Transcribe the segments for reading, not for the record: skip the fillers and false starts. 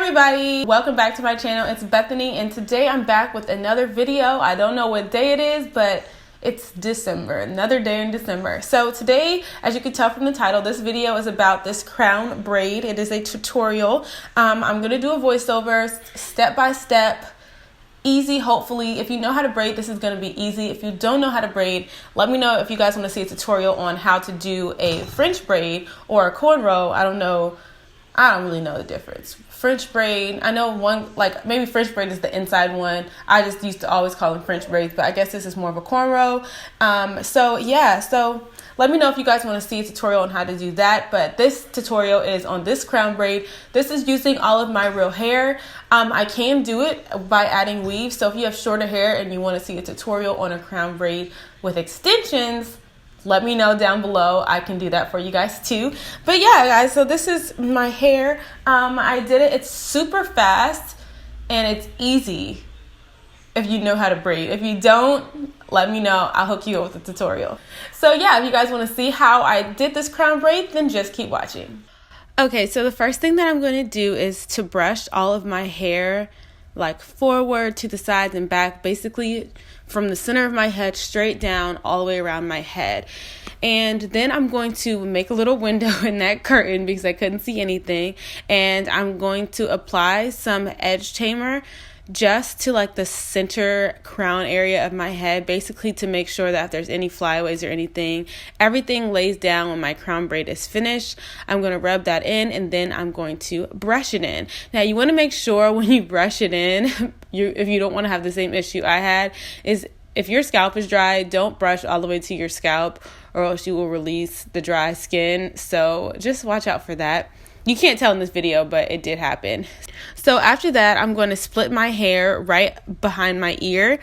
everybody, welcome back to my channel. It's Bethany, and today I'm back with another video. I don't know what day it is, but it's December, another day in December. So today, as you can tell from the title, this video is about this crown braid. It is a tutorial. I'm gonna do a voiceover, step by step, easy. Hopefully, if you know how to braid, this is going to be easy. If you don't know how to braid, let me know if you guys want to see a tutorial on how to do a French braid or a cornrow. I don't really know the difference. French braid, I know one, like maybe French braid is the inside one. I just used to always call them French braids, but I guess this is more of a cornrow. So let me know if you guys want to see a tutorial on how to do that. But this tutorial is on this crown braid. This is using all of my real hair. I can do it by adding weave. So if you have shorter hair and you want to see a tutorial on a crown braid with extensions, let me know down below. I can do that for you guys too. But yeah, guys, so this is my hair. I did it. It's super fast and it's easy if you know how to braid. If you don't, let me know. I'll hook you up with a tutorial. So yeah, if you guys want to see how I did this crown braid, then just keep watching. Okay, so the first thing that I'm going to do is to brush all of my hair like forward, to the sides and back, basically from the center of my head straight down all the way around my head. And then I'm going to make a little window in that curtain because I couldn't see anything. And I'm going to apply some edge tamer just to like the center crown area of my head, basically to make sure that if there's any flyaways or anything, everything lays down when my crown braid is finished. I'm going to rub that in and then I'm going to brush it in. Now you want to make sure when you brush it in, if you don't want to have the same issue I had, is if your scalp is dry, don't brush all the way to your scalp or else you will release the dry skin. So just watch out for that. You can't tell in this video, but it did happen. So after that, I'm going to split my hair right behind my ear,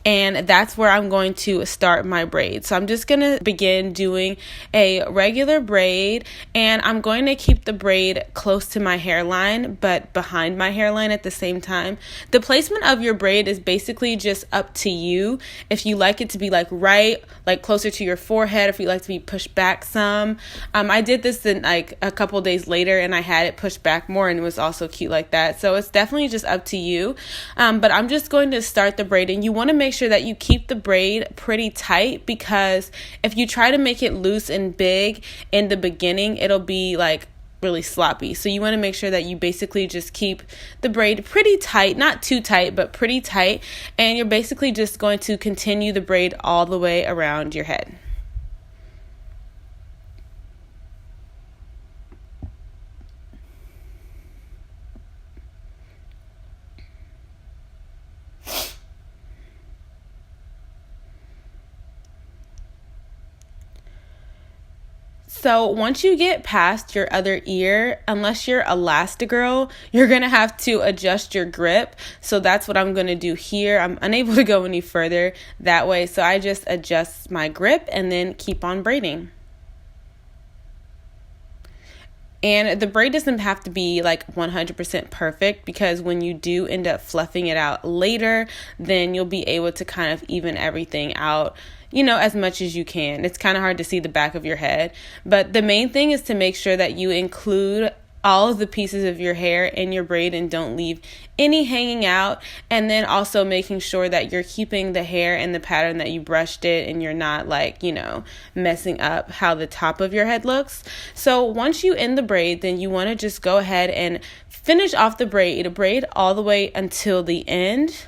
and that's where I'm going to start my braid. So I'm just going to begin doing a regular braid, and I'm going to keep the braid close to my hairline, but behind my hairline at the same time. The placement of your braid is basically just up to you. If you like it to be like right, like closer to your forehead, if you like to be pushed back some. I did this in like a couple days later, and I had it pushed back more, and it was also cute like that. So it's definitely just up to you. But I'm just going to start the braiding. You want to make sure that you keep the braid pretty tight, because if you try to make it loose and big in the beginning, it'll be like really sloppy. So you want to make sure that you basically just keep the braid pretty tight, not too tight, but pretty tight. And you're basically just going to continue the braid all the way around your head. So once you get past your other ear, unless you're Elastigirl, you're going to have to adjust your grip. So that's what I'm going to do here. I'm unable to go any further that way. So I just adjust my grip and then keep on braiding. And the braid doesn't have to be like 100% perfect, because when you do end up fluffing it out later, then you'll be able to kind of even everything out, you know, as much as you can. It's kind of hard to see the back of your head, but the main thing is to make sure that you include all of the pieces of your hair in your braid and don't leave any hanging out. And then also making sure that you're keeping the hair in the pattern that you brushed it, and you're not like, you know, messing up how the top of your head looks. So once you end the braid, then you want to just go ahead and finish off the braid all the way until the end.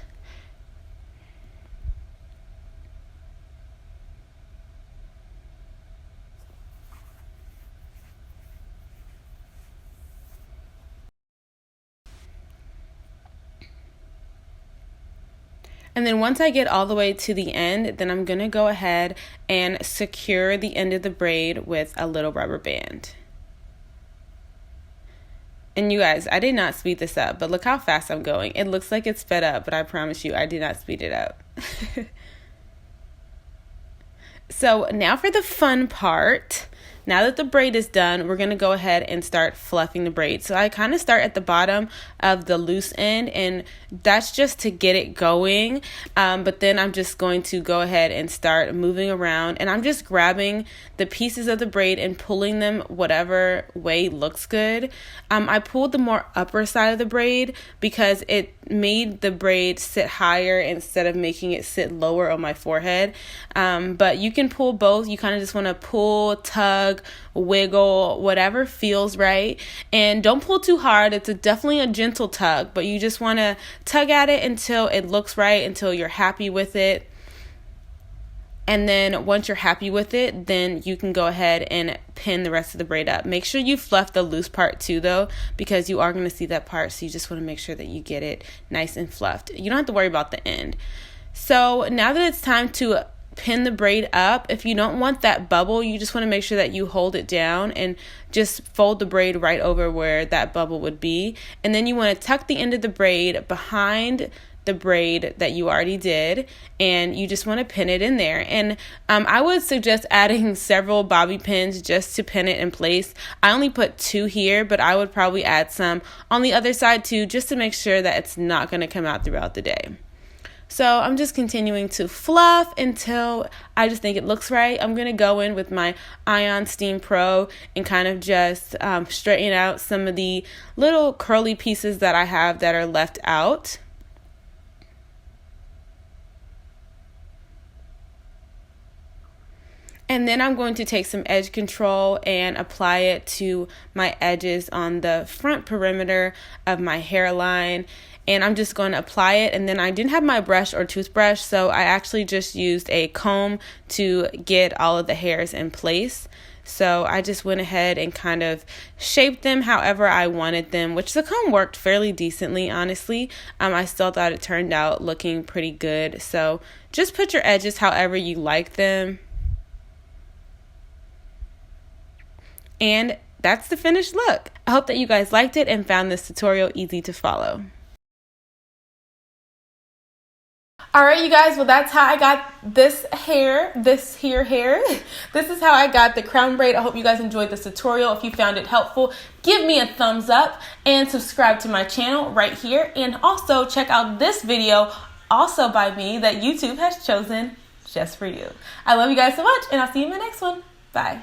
And then once I get all the way to the end, then I'm going to go ahead and secure the end of the braid with a little rubber band. And you guys, I did not speed this up, but look how fast I'm going. It looks like it's sped up, but I promise you I did not speed it up. So now for the fun part. now that the braid is done, we're going to go ahead and start fluffing the braid. So I kind of start at the bottom of the loose end, and that's just to get it going. But then I'm just going to go ahead and start moving around, and I'm just grabbing the pieces of the braid and pulling them whatever way looks good. I pulled the more upper side of the braid because it made the braid sit higher instead of making it sit lower on my forehead. But you can pull both. You kind of just want to pull, tug, wiggle, whatever feels right. And don't pull too hard. It's definitely a gentle tug, but you just want to tug at it until it looks right, until you're happy with it. And then once you're happy with it, then you can go ahead and pin the rest of the braid up. Make sure you fluff the loose part too, though, because you are going to see that part. So you just want to make sure that you get it nice and fluffed. You don't have to worry about the end. So now that it's time to pin the braid up, if you don't want that bubble, you just want to make sure that you hold it down and just fold the braid right over where that bubble would be. And then you want to tuck the end of the braid behind the braid that you already did, and you just want to pin it in there. And I would suggest adding several bobby pins just to pin it in place. I only put 2 here, but I would probably add some on the other side too, just to make sure that it's not going to come out throughout the day. So I'm just continuing to fluff until I just think it looks right. I'm going to go in with my Ion Steam Pro and kind of just straighten out some of the little curly pieces that I have that are left out. And then I'm going to take some edge control and apply it to my edges on the front perimeter of my hairline. And I'm just going to apply it. And then I didn't have my brush or toothbrush, so I actually just used a comb to get all of the hairs in place. So I just went ahead and kind of shaped them however I wanted them, which the comb worked fairly decently, honestly. I still thought it turned out looking pretty good. So just put your edges however you like them. And that's the finished look. I hope that you guys liked it and found this tutorial easy to follow. Alright, you guys, well, that's how I got this hair. This is how I got the crown braid. I hope you guys enjoyed this tutorial. If you found it helpful, give me a thumbs up and subscribe to my channel right here. And also check out this video, also by me, that YouTube has chosen just for you. I love you guys so much, and I'll see you in my next one. Bye.